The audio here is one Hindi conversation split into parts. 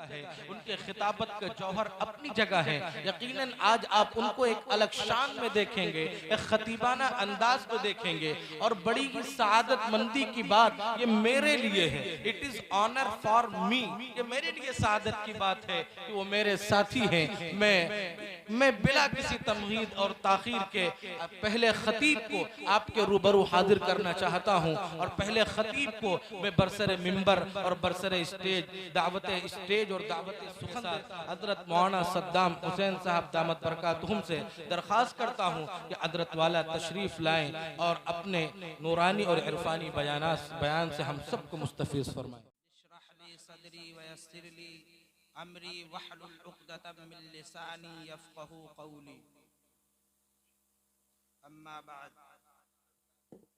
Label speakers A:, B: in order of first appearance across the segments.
A: जगह है, उनके खिताबत का जौहर अपनी जगह है। यकीनन आज आप उनको एक अलग शान में देखेंगे, एक खतीबाना अंदाज में देखेंगे। और बड़ी ही सआदत मंदी की बात ये मेरे लिए है, it is honour for me, ये मेरे लिए सआदत की बात है कि वो मेरे साथी हैं। मैं बिला किसी तमहीद और ताखीर के पहले खतीब को आपके रूबरू हाजिर करना चाहता हूँ। और पहले खतीब को मैं बरसरे मिंबर और बरसरे स्टेज स्टेज और दावत सुखन हजरत मौलाना सद्दाम हुसैन साहब दामत बरकातुहुम से दरख्वास्त करता हूँ कि हजरत वाला तशरीफ लाएं और अपने नूरानी और इरफानी बयान से हम सबको मुस्तफीज फरमाएं।
B: अमरी वहलुल उक़दतम मिन लिसानी यफ़क़हू क़ौली। अम्मा बाद,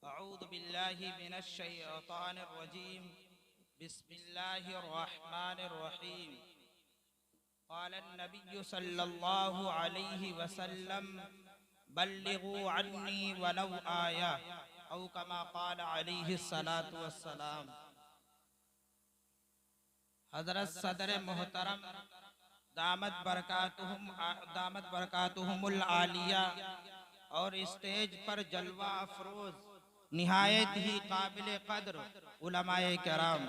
B: अऊज़ु बिल्लाहि मिनश शैतानिर रजीम, बिस्मिल्लाहिर रहमानिर रहीम। क़ालन नबिय्यु सल्लल्लाहु अलैहि वसल्लम बल्लिगू अन्नी वलौ आया, औ कमा क़ाल अलैहि सलातु वस्सलाम। हज़रत सदर मोहतरम दामत बरकातुहुमुल आलिया और स्टेज पर जलवा अफरोज निहायत ही काबिल कद्र उलमाए किराम,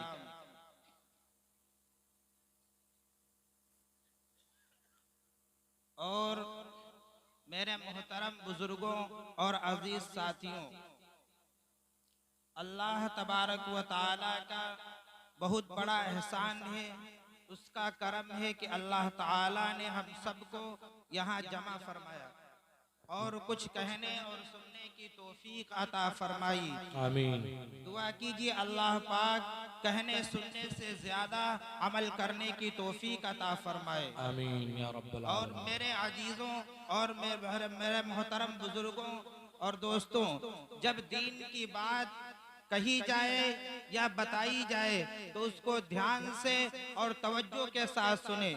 B: और मेरे मोहतरम बुजुर्गों और अजीज साथियों, अल्लाह तबारक व तआला का बहुत बड़ा एहसान है, उसका करम है कि अल्लाह ताला ने हम सबको यहाँ जमा फरमाया और कुछ कहने और सुनने की तौफीक अता फरमाई। आमीन। दुआ कीजिए अल्लाह पाक कहने सुनने से ज्यादा अमल करने की तौफीक अता फरमाए। आमीन या रब्बल आलमीन। और मेरे अजीजों और मेरे मोहतरम बुजुर्गों और दोस्तों, जब दीन की बात कही जाए या बताई जाए तो उसको ध्यान से और तवज्जो के साथ सुने,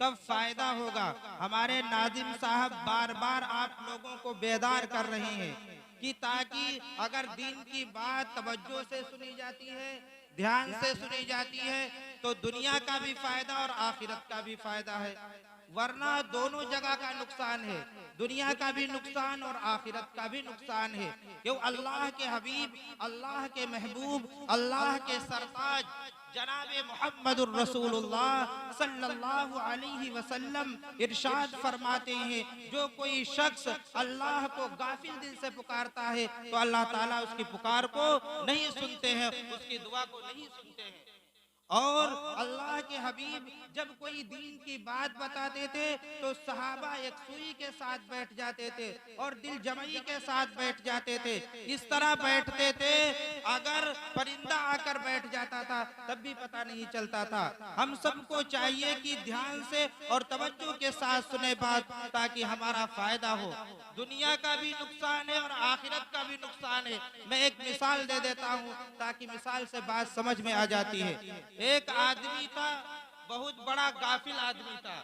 B: तब फायदा होगा। हमारे नाजिम साहब बार बार आप लोगों को बेदार कर रहे हैं कि ताकि अगर दीन की बात तवज्जो से सुनी जाती है, ध्यान से सुनी जाती है, तो दुनिया का भी फायदा और आखिरत का भी फायदा है। वरना दोनों जगह का नुकसान है, दुनिया का भी नुकसान और आखिरत का भी नुकसान है। क्यों? अल्लाह के हबीब, अल्लाह के महबूब, अल्लाह के सरताज जनाबे मोहम्मदुर रसूलुल्लाह सल्लल्लाहु अलैहि वसल्लम इरशाद फरमाते हैं, जो कोई शख्स अल्लाह को गाफिल दिल से पुकारता है तो अल्लाह ताला उसकी पुकार को नहीं सुनते हैं, उसकी दुआ को नहीं सुनते हैं। और अल्लाह के हबीब जब कोई दीन की बात बताते थे तो सहाबा एक सुई के साथ बैठ जाते थे और दिल जमई के साथ बैठ जाते थे। इस तरह बैठते थे, अगर परिंदा आकर बैठ जाता था तब भी पता नहीं चलता था। हम सबको चाहिए कि ध्यान से और तवज्जो के साथ सुने बात, ताकि हमारा फायदा हो। दुनिया का भी नुकसान है और आखिरत का भी नुकसान है। मैं एक मिसाल दे देता हूँ ताकि मिसाल से बात समझ में आ जाती है। एक आदमी था, बहुत बड़ा गाफिल आदमी था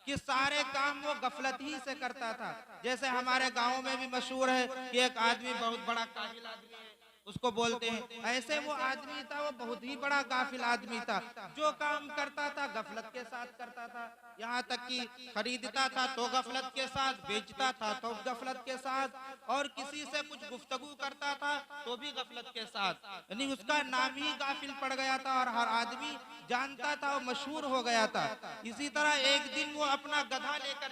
B: कि सारे काम वो गफलत ही से करता था। जैसे हमारे गांव में भी मशहूर है कि एक आदमी बहुत बड़ा काबिल आदमी है, उसको बोलते हैं। ऐसे वो आदमी था, वो बहुत ही बड़ा गाफिल आदमी था। जो काम करता था गफलत के साथ करता था, यहाँ तक कि खरीदता था तो गफलत के साथ, बेचता था तो गफलत के साथ, और किसी से कुछ गुफ्तगू करता था तो भी गफलत के साथ। यानी उसका नाम ही गाफिल पड़ गया था और हर आदमी जानता था, वो मशहूर हो गया था। इसी तरह एक दिन वो अपना गधा लेकर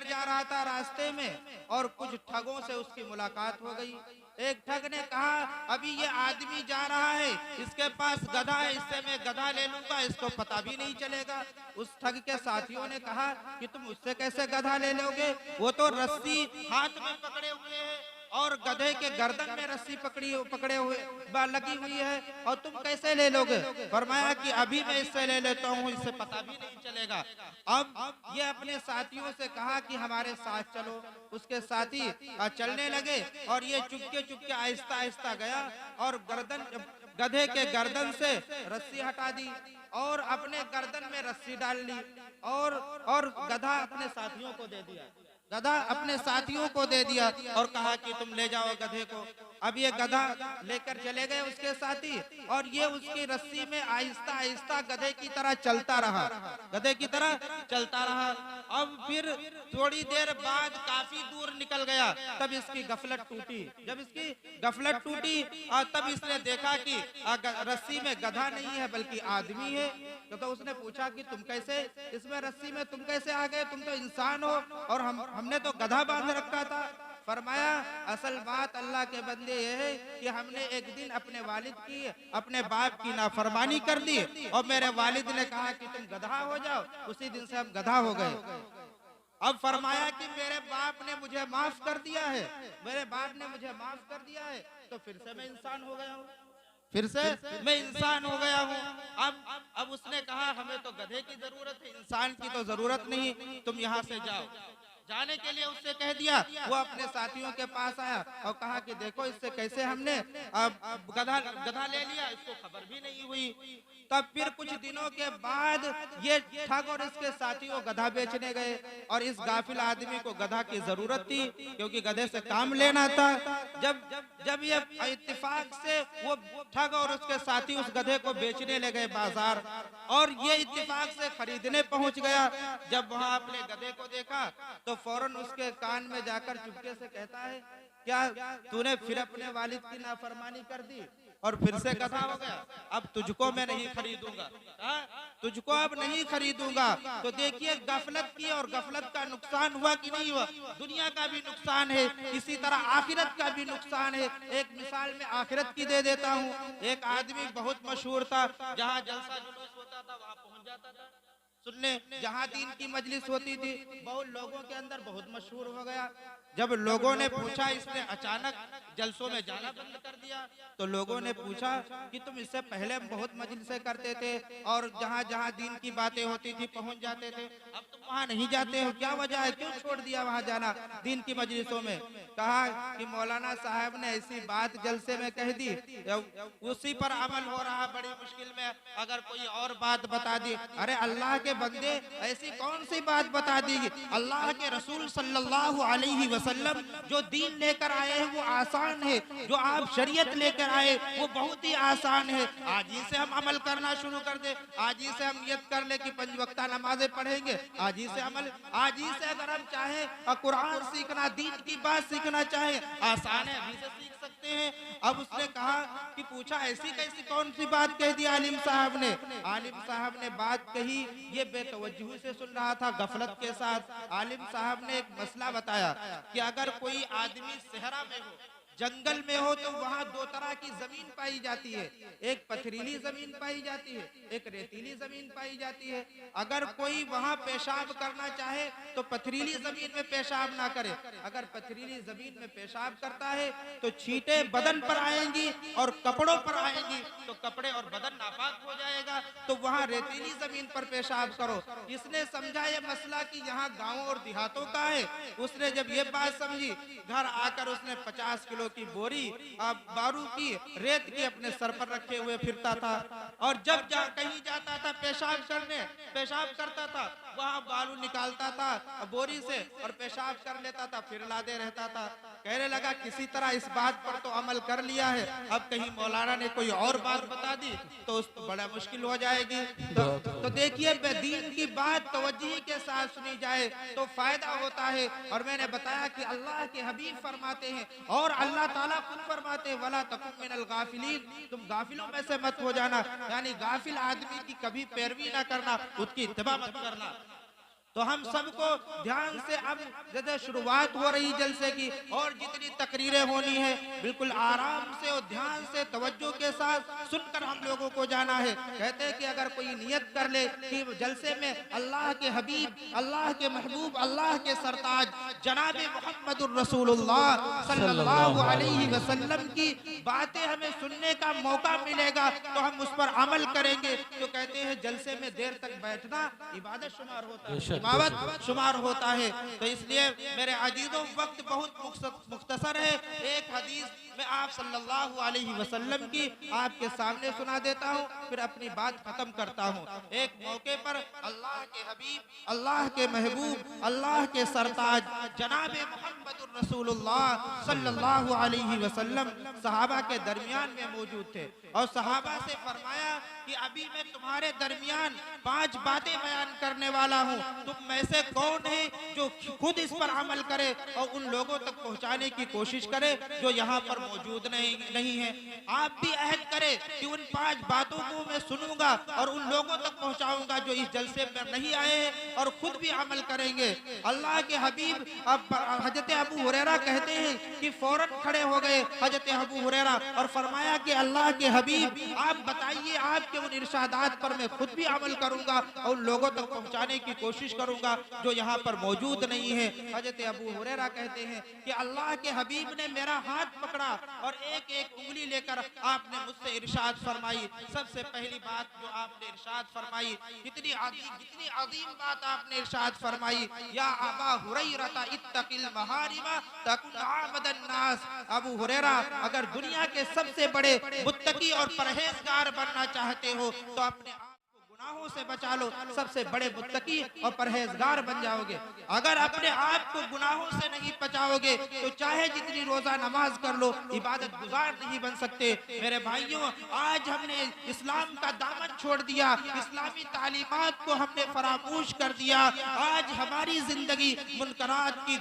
B: जा रहा था, रास्ते में, और कुछ ठगों से उसकी मुलाकात हो गई। एक ठग ने कहा, अभी ये आदमी जा रहा है, इसके पास गधा है, इससे मैं गधा ले लूंगा, इसको पता भी नहीं चलेगा। उस ठग के साथियों ने कहा कि तुम उससे कैसे गधा ले लोगे, वो तो रस्सी हाथ में पकड़े हुए है और गधे के गर्दन में रस्सी पकड़े हुए लगी हुई है, और तुम कैसे ले लोगे? फरमाया कि अभी मैं इससे ले लेता हूँ, इससे पता भी नहीं चलेगा। अब ये अपने साथियों से कहा कि हमारे साथ चलो। उसके साथी चलने लगे और ये चुपके आहिस्ता आहिस्ता गया और गधे के गर्दन से रस्सी हटा दी और अपने गर्दन में रस्सी डाल ली और गधा अपने साथियों को दे दिया। गधा अपने साथियों को दे दिया और कहा कि तुम ले जाओ गधे को। अब ये गधा लेकर चले गए उसके साथी, और ये उसकी रस्सी में आहिस्ता आहिस्ता गधे की तरह चलता रहा, गधे की तरह चलता रहा। अब फिर थोड़ी देर बाद काफी दूर निकल गया, तब इसकी गफलत टूटी। जब इसकी गफलत टूटी तब इसने देखा कि रस्सी में गधा नहीं है बल्कि आदमी है। तो उसने पूछा कि तुम कैसे इसमें रस्सी में तुम कैसे आ गए, तुम तो इंसान हो और हमने तो गधा बांध रखा था। फरमाया असल बात अल्लाह के बंदे ये है कि हमने एक दिन अपने वालिद की, अपने बाप की नाफरमानी कर दी और मेरे वालिद ने कहा कि तुम गधा हो जाओ, उसी दिन से हम गधा हो गए। अब फरमाया कि मेरे बाप ने मुझे माफ कर दिया है, मेरे बाप ने मुझे माफ कर दिया है, तो फिर से मैं इंसान हो गया हूँ, फिर से मैं इंसान हो गया हूँ। अब उसने कहा हमें तो गधे की जरूरत है, इंसान की तो जरूरत नहीं, तुम यहाँ से जाओ। जाने के लिए उससे कह दिया। वो अपने साथियों के पास आया और कहा कि देखो इससे कैसे हमने गधा ले लिया, इसको खबर भी नहीं हुई। तब फिर कुछ दिनों के बाद ये ठग और इसके साथियों गधा बेचने गए और इस गाफिल आदमी को गधा की जरूरत थी क्योंकि गधे से काम लेना था। जब ये इत्तेफाक से वो ठग और उसके साथी उस गधे को बेचने ले गए बाजार और ये इत्तेफाक से खरीदने पहुंच गया। जब वहां अपने गधे को देखा तो फौरन उसके कान में जाकर चुपके से कहता है, क्या तूने फिर अपने वालिद की नाफरमानी कर दी और फिर से गधा हो गया? अब तुझको मैं नहीं खरीदूंगा, तुझको अब नहीं खरीदूंगा। तो देखिए गफलत की और गफलत का नुकसान हुआ कि नहीं हुआ। दुनिया का भी नुकसान है, इसी तरह आखिरत का भी नुकसान है। एक मिसाल में आखिरत की दे देता हूँ। एक आदमी बहुत मशहूर था, जहाँ जलसा जुलूस होता था वहाँ पहुँच जाता था सुनने, जहाँ दीन की मजलिस होती थी बहुत लोगों के अंदर बहुत मशहूर हो गया। जब लोगों ने पूछा इसने अचानक जलसों में जाना बंद कर दिया, तो लोगों ने पूछा कि तुम इससे पहले बहुत मजलिसें करते थे और जहाँ जहाँ दीन की बातें होती थी पहुंच जाते थे, अब तुम वहाँ नहीं जाते हो, क्या वजह है, क्यों छोड़ दिया वहाँ जाना दीन की मजलिसों में? कहा कि मौलाना साहब ने ऐसी बात जलसे में कह दी, उसी पर अमल हो रहा, बड़ी मुश्किल में अगर कोई और बात बता दी। अरे अल्लाह के बंदे ऐसी कौन सी बात बता दी? अल्लाह के रसूल सल्लल्लाहु अलैहि वसल्लम जो दीन लेकर आए हैं वो आसान है, जो आप शरीयत लेकर आए वो बहुत ही आसान है। आज ही से हम अमल करना शुरू कर दे, आज ही से हम नियत कर ले कि 5 वक्ता नमाजें पढ़ेंगे, आज ही से अमल, आज ही से अगर हम चाहें कुरान सीखना, दीन की बात सीखना चाहे आसान है, अभी से सीख सकते हैं। अब उसने कहा कि पूछा ऐसी कैसी कौन सी बात कह दी आलिम साहब ने? आलिम साहब ने बात कही, ये बेतवज्जुही से सुन रहा था गफलत के साथ। आलिम साहब ने एक मसला बताया कि अगर कोई आदमी सहरा में हो, जंगल में हो, तो वहाँ 2 तरह की जमीन पाई जाती है, एक पथरीली जमीन पाई जाती है, एक रेतीली जमीन पाई जाती है। अगर कोई वहाँ पेशाब करना चाहे तो पथरीली जमीन में पेशाब ना करे, अगर पथरीली जमीन में पेशाब करता है तो छींटे बदन पर आएंगी और कपड़ों पर आएंगी, तो कपड़े और बदन नापाक हो जाएगा। तो वहाँ रेतीली जमीन पर पेशाब करो। इसने समझा ये मसला कि यहाँ गाँव और देहातों का है। उसने जब ये बात समझी, घर आकर उसने 50 किलो की बोरी बारू की रेत की अपने सर पर रखे हुए फिरता था और जब कहीं जाता था पेशाब करने, पेशाब करता था, वहाँ बालू निकालता था बोरी से और पेशाब कर लेता था, फिर लादे रहता था। कहने लगा किसी तरह इस बात पर तो अमल कर लिया है, अब कहीं मौलाना ने कोई और बात बता दी तो उसको बड़ा मुश्किल हो जाएगी। तो देखिए दीन की बात तवज्जुही के साथ सुनी जाए तो फायदा होता है। और मैंने बताया कि अल्लाह के हबीब फरमाते हैं और अल्लाह ताला खुद फरमाते हैं, वला तकुम मिनल गाफिलीन, तुम गाफिलों में से मत हो जाना, यानी गाफिल आदमी की कभी पैरवी ना करना, उसकी इत्तिबा मत करना। तो हम सबको ध्यान से, अब जैसे शुरुआत हो रही जलसे की और जितनी तकरीरें होनी है बिल्कुल आराम से और ध्यान से तवज्जो के साथ सुनकर हम लोगों को जाना है। कहते हैं कि अगर कोई नियत कर ले कि जलसे में अल्लाह के हबीब, अल्लाह के महबूब, अल्लाह के सरताज जनाब मुहम्मदुर रसूलुल्लाह सल्लल्लाहु अलैहि वसल्लम की बातें हमें सुनने का मौका मिलेगा तो हम उस पर अमल करेंगे। तो कहते हैं जलसे में देर तक बैठना इबादत शुमार होता है। रुकावट शुमार होता है। तो इसलिए मेरे अजीजों, वक्त बहुत मुख्तसर है। एक हदीस मैं आप सल्लल्लाहु अलैहि वसल्लम की आपके सामने सुना देता हूँ, फिर अपनी बात खत्म करता हूँ। एक मौके पर अल्लाह के हबीब, अल्लाह के महबूब, अल्लाह के सरताज जनाब मोहम्मदुर रसूलुल्लाह सल्लल्लाहु अलैहि वसल्लम सहाबा के दरमियान में मौजूद थे और सहाबा से फरमाया कि अभी मैं तुम्हारे दरमियान 5 बातें बयान करने वाला हूँ, तुम में से कौन है जो खुद इस पर अमल करे और उन लोगों तक पहुँचाने की कोशिश करे जो यहाँ पर मौजूद नहीं है। आप भी अहद करें कि उन 5 बातों को मैं सुनूंगा और उन लोगों तक पहुँचाऊंगा जो इस जलसे में नहीं आए हैं और खुद भी अमल करेंगे। अल्लाह के हबीब हजरत अबू हुरैरा कहते हैं कि फौरन खड़े हो गए हजरत अबू हुरैरा और फरमाया कि अल्लाह के हबीब आप बताइए, आपके उन इरशादात पर मैं खुद भी अमल करूंगा और उन लोगों तक पहुंचाने की कोशिश करूंगा जो यहाँ पर मौजूद नहीं है। हजरत अबू हुरैरा कहते हैं कि अल्लाह के हबीब ने मेरा हाथ पकड़ा और एक एक उंगली लेकर आपने मुझसे इरशाद फरमाई। सबसे पहली बात जो आपने इरशाद फरमाई, कितनी अजीम बात आपने इरशाद फरमाई, या अबा हुरैरा इत्तकिल महारिमा तकुन आबदन नास। अबू हुरैरा, अगर दुनिया के सबसे बड़े मुत्तकी और परहेजगार बनना चाहते हो तो अपने गुनाहों से बचा लो, सबसे बड़े मुत्तकी और परहेजगार बन जाओगे। अगर अपने आप को गुनाहों से नहीं बचाओगे तो चाहे जितनी रोजा नमाज कर लो, इबादत गुजार नहीं बन सकते। मेरे भाइयों, आज हमने इस्लाम का दामन छोड़ दिया, इस्लामी तालीमात को हमने फरामोश कर दिया। आज हमारी जिंदगी मुनकरात की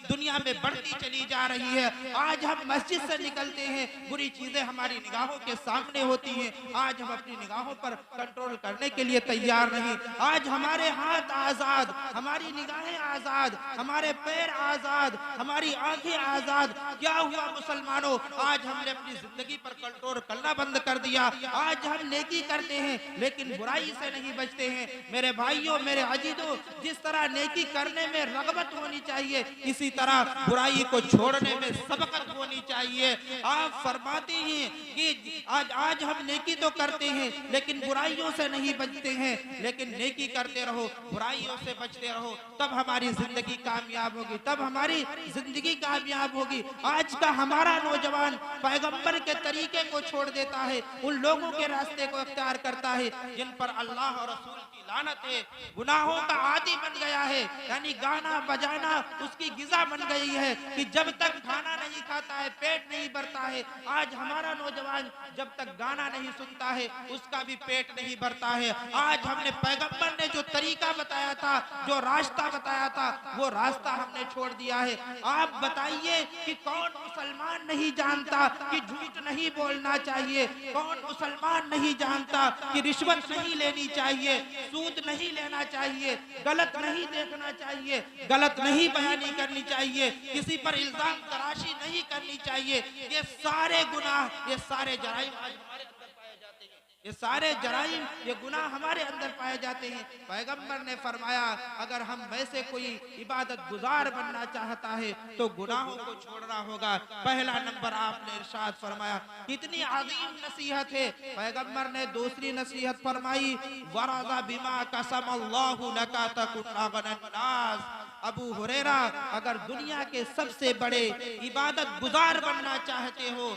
B: दुनिया में बढ़ती चली जा रही है। आज हम मस्जिद से निकलते हैं, बुरी चीजें हमारी निगाहों के सामने होती हैं। आज हम अपनी निगाहों पर कंट्रोल करने के लिए तैयार नहीं। आज हमारे हाथ आजाद, हमारी निगाहें आजाद, हमारे पैर आजाद, हमारी आंखें आजाद। क्या हुआ मुसलमानों, आज हमने अपनी जिंदगी पर कंट्रोल करना बंद कर दिया। आज हम नेकी करते हैं लेकिन बुराई से नहीं बचते हैं। मेरे भाइयों, मेरे अजीजों, जिस तरह नेकी करने में रगबत होनी चाहिए, इसी तरह बुराई को छोड़ने में सबकत होनी चाहिए। आप फरमाते हैं कि आज हम नेकी तो करते हैं लेकिन बुराइयों से नहीं बचते हैं, लेकिन नेकी करते रहो, बुराइयों से बचते रहो, तब हमारी जिंदगी कामयाब होगी, तब हमारी जिंदगी कामयाब होगी। आज का हमारा नौजवान पैगंबर के तरीके को छोड़ देता है, उन लोगों के रास्ते को इख्तियार करता है जिन पर अल्लाह और रसूल की लानत है, गुनाहों का आदी बन गया है। यानी गाना बजाना उसकी गिज़ा बन गई है कि जब तक खाना नहीं खाता है पेट नहीं भरता है। आज हमारा नौजवान जब तक गाना नहीं सुनता है उसका भी पेट नहीं भरता है। आज हमने पैगंबर ने जो तरीका बताया था, जो रास्ता बताया था, वो रास्ता हमने छोड़ दिया है। आप बताइए कि कौन मुसलमान नहीं जानता कि झूठ नहीं बोलना चाहिए? कौन मुसलमान नहीं जानता कि रिश्वत नहीं लेनी चाहिए, सूद नहीं लेना चाहिए, गलत नहीं देखना चाहिए, गलत नहीं बयानी करनी चाहिए, किसी पर इल्जाम तराशी नहीं करनी चाहिए? ये सारे गुनाह, ये सारे जराइम आज हमारे अंदर पाए जाते हैं। ये सारे जराइम, ये गुनाह हमारे अंदर पाए जाते हैं। पैगंबर ने फरमाया अगर हम में से कोई इबादत गुजार बनना चाहता है तो गुनाहों को छोड़ना होगा। पहला नंबर आपने इरशाद फरमाया, कितनी अजीम नसीहत है। पैगंबर ने दूसरी नसीहत फरमाई, वरादा बिमा कसमल्लाहु लका तकुन अगनन नास। अबू हुरैरा, अगर दुनिया के सबसे बड़े इबादत गुजार बनना चाहते हो,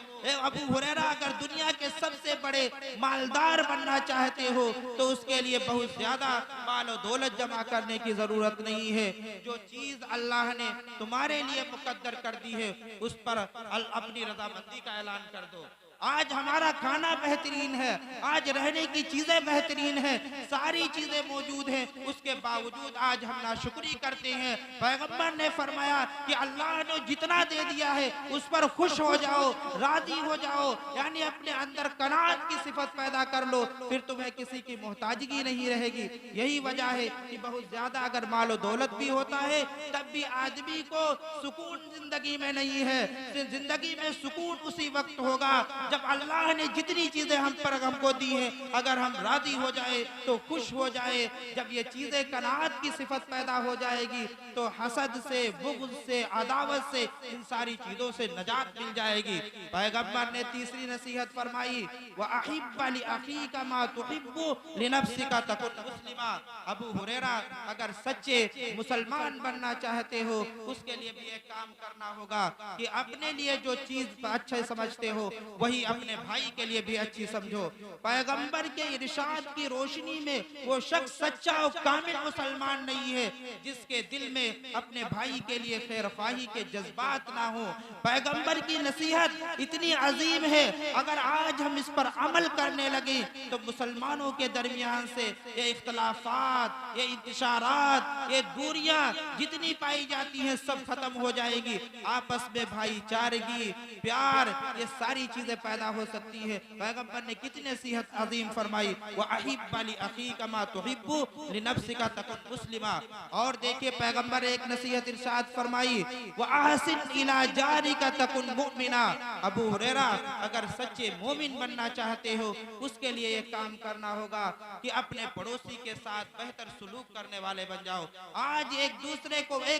B: अबू हुरैरा अगर दुनिया के सबसे बड़े मालदार बनना चाहते हो तो उसके लिए बहुत ज्यादा माल और दौलत जमा करने की जरूरत नहीं है। जो चीज अल्लाह ने तुम्हारे लिए मुकद्दर कर दी है उस पर अपनी रजामंदी का ऐलान कर दो। आज हमारा खाना बेहतरीन है, आज रहने की चीजें बेहतरीन है, सारी चीजें मौजूद हैं, उसके बावजूद आज हम नाशुक्री करते हैं। पैगंबर ने फरमाया कि अल्लाह ने जितना दे दिया है उस पर खुश हो जाओ, राजी हो जाओ, यानी अपने अंदर कनात की सिफत पैदा कर लो, फिर तुम्हें किसी की मोहताजगी नहीं रहेगी। यही वजह है कि बहुत ज्यादा अगर मालो दौलत भी होता है तब भी आदमी को सुकून जिंदगी में नहीं है। जिंदगी में सुकून उसी वक्त होगा जब अल्लाह ने जितनी चीजें हम पर हमको दी है, अगर हम राजी हो जाए तो खुश हो जाए, जब ये चीजें कनाअत की सिफत पैदा हो जाएगी तो हसद से, बुग़्ज़ से, अदावत से, इन सारी चीजों से नजात मिल जाएगी। पैगंबर ने तीसरी नसीहत फरमाई, व अहिब्ब लि अखीका मा तुहिब्बु लिनफ्सिका तकुन मुस्लिमा। अबू हुरैरा, अगर सच्चे मुसलमान बनना चाहते हो उसके लिए भी एक काम करना होगा कि अपने लिए जो चीज अच्छे समझते हो वही अपने भाई के लिए भी अच्छी समझो। पैगंबर के इरशाद की रोशनी में वो शख्स सच्चा और कामिल मुसलमान नहीं है जिसके दिल में अपने भाई के लिए खैरख्वाही के जज्बात ना हो। पैगंबर की नसीहत इतनी अजीम है, अगर आज हम इस पर अमल करने लगे तो मुसलमानों के दरमियान से ये इख्तलाफात, ये इंतशारात, ये दूरियां जितनी पाई जाती हैं सब खत्म हो जाएगी। आपस में भाईचारगी, प्यार, ये सारी चीजें पैदा हो सकती है। पैगंबर ने कितनी नसीहत अजीम फरमाई, व अहिब्ब लि अखीका मा तुहिब्बु लिनफ्सिका तकुन मुस्लिमा। और देखिए पैगंबर एक नसीहत इरशाद फरमाई, व अहसिन इला जारिका तकुन मुमिना। अबू हुरैरा, अगर सच्चे मोमिन बनना चाहते हो उसके लिए एक काम करना होगा कि अपने पड़ोसी के साथ बेहतर सुलूक करने वाले बन जाओ। आज एक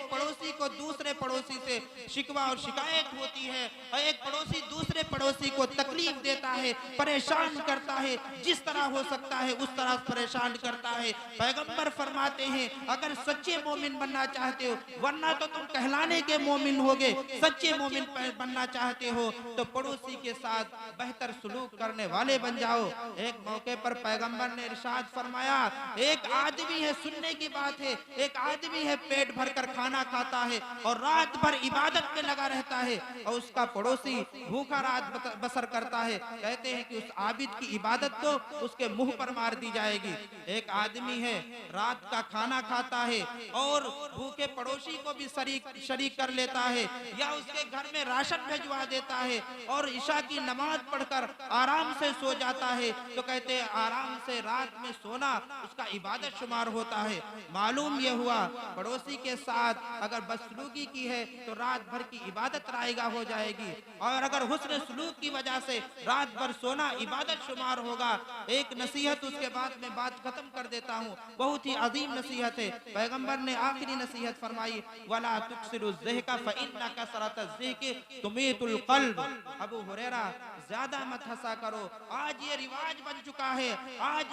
B: पड़ोसी को दूसरे पड़ोसी से शिकवा और शिकायत होती है, और एक पड़ोसी दूसरे पड़ोसी को तकलीफ देता है, परेशान करता है, जिस तरह हो सकता है उस तरह परेशान करता है। पैगंबर फरमाते हैं, अगर सच्चे मोमिन बनना चाहते हो, वरना तो तुम कहलाने के मोमिन होगे, सच्चे मोमिन बनना चाहते हो तो पड़ोसी के साथ बेहतर सुलूक करने वाले बन जाओ। एक मौके पर पैगंबर ने इरशाद फरमाया, एक आदमी है, सुनने की बात है, एक आदमी है पेट भरकर खाना खाता है और रात भर इबादत में लगा रहता है, और उसका पड़ोसी भूखा रात बसर करता है। कहते हैं कि उस आबिद की इबादत तो उसके मुंह पर मार दी जाएगी। एक आदमी है, रात का खाना खाता है और भूखे पड़ोसी को भी शरीक कर लेता है, या उसके घर में राशन भिजवा देता है और ईशा की नमाज पढ़कर आराम से सो जाता है, तो कहते हैं आराम से रात में सोना उसका इबादत शुमार होता है। मालूम यह हुआ पड़ोसी के साथ अगर बदसलूकी की है तो रात भर की इबादत रायगा हो जाएगी, और अगर हुस्न सलूक की वजह से रात भर सोना इबादत शुमार होगा। एक नसीहत उसके बाद में बात खत्म कर देता हूँ, बहुत ही अजीम नसीहत है। पैगंबर ने आखिरी नसीहत फरमाई, वला तुक्सिरु ज़िहका फ़इन्ना कसरत ज़िहकी तुमीतुल क़ल्ब। अबू हुरैरा, ज्यादा मत हंसा करो, आज ये रिवाज बन चुका है, आज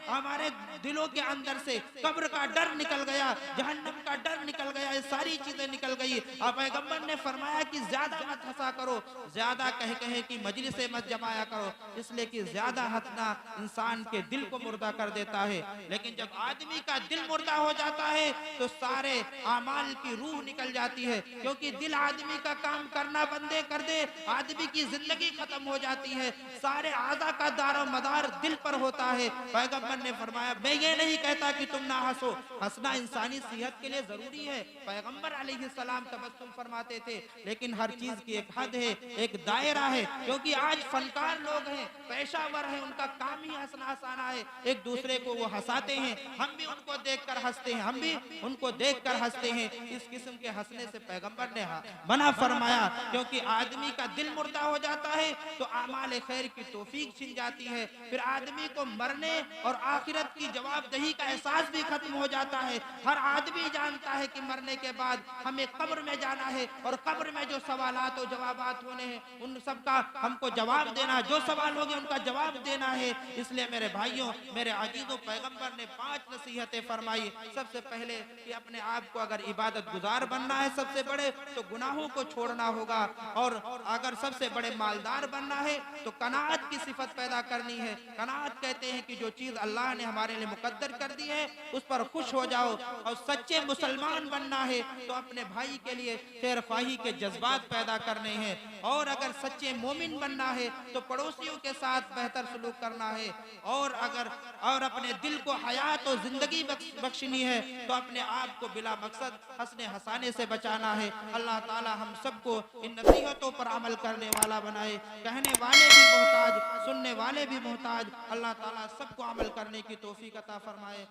B: हमारे दिलों के अंदर से कब्र का डर निकल गया, जहन्नम का डर निकल गया, ये सारी चीजें निकल गई। अब पैगंबर ने फरमाया कि ज्यादा मत हंसा करो, ज्यादा कहे कि मजलिस से मत जमाया करो, इसलिए कि ज्यादा हंसना इंसान के दिल को मुर्दा कर देता है। लेकिन जब आदमी का दिल मुर्दा हो जाता है तो सारे आमाल की रूह निकल जाती है, क्योंकि दिल आदमी का काम करना बंद कर दे, आदमी की जिंदगी खत्म हो जाती है, सारे आज़ा का दारो मदार दिल पर होता है। पैगंबर ने फरमाया, मैं ये नहीं कहता कि तुम ना हंसो, हंसना इंसानी सेहत के लिए जरूरी है। पैगंबर अलैहिस्सलाम तबस्सुम फरमाते थे, लेकिन हर चीज की एक हद है, एक दायरा है, क्योंकि आज फनकार लोग हैं, पेशावर हैं, उनका काम ही हंसना हंसाना है, एक दूसरे को वो हंसाते हैं, हम भी उनको देखकर हंसते हैं, हम भी उनको देखकर हंसते हैं। इस किस्म के हंसने से पैगंबर ने मना फरमाया, क्योंकि आदमी का दिल मुर्दा हो जाता है तो आमाल खैर की तौफीक छिन जाती है, फिर आदमी को मरने और आखिरत की जवाबदेही का एहसास भी खत्म हो जाता है। हर आदमी जानता है कि मरने के बाद हमें कब्र में जाना है, और कब्र में जो सवालात और जवाबात होने हैं उन सब का हमको जवाब देना, जो सवाल होंगे उनका जवाब देना है। इसलिए मेरे भाइयों, मेरे अजीजों, पैगंबर ने 5 नसीहतें फरमाई। सबसे पहले कि अपने आप को अगर इबादत गुजार बनना है सबसे बड़े, तो गुनाहों को छोड़ना होगा, और अगर सबसे बड़े मालदार बनना है तो कनाअत की सिफत पैदा करनी है। कनाअत कहते हैं कि जो चीज अल्लाह ने हमारे लिए मुकद्दर कर दी है उस पर खुश हो जाओ, और सच्चे मुसलमान बनना है तो अपने भाई के लिए खैरख्वाही के जज्बात पैदा करने हैं, और अगर सच्चे मोमिन बनना है तो पड़ोसियों के साथ बेहतर सलूक करना है, और अपने दिल को हयात और जिंदगी बख्शनी है तो अपने आप को बिला मकसद हंसने हंसाने से बचाना है। अल्लाह ताला हम सबको इन नसीहतों पर अमल करने वाला बनाए, कहने वाले भी मोहताज, सुनने वाले भी मोहताज। अल्लाह ताला सबको अमल करने की तौफीक अता फरमाए।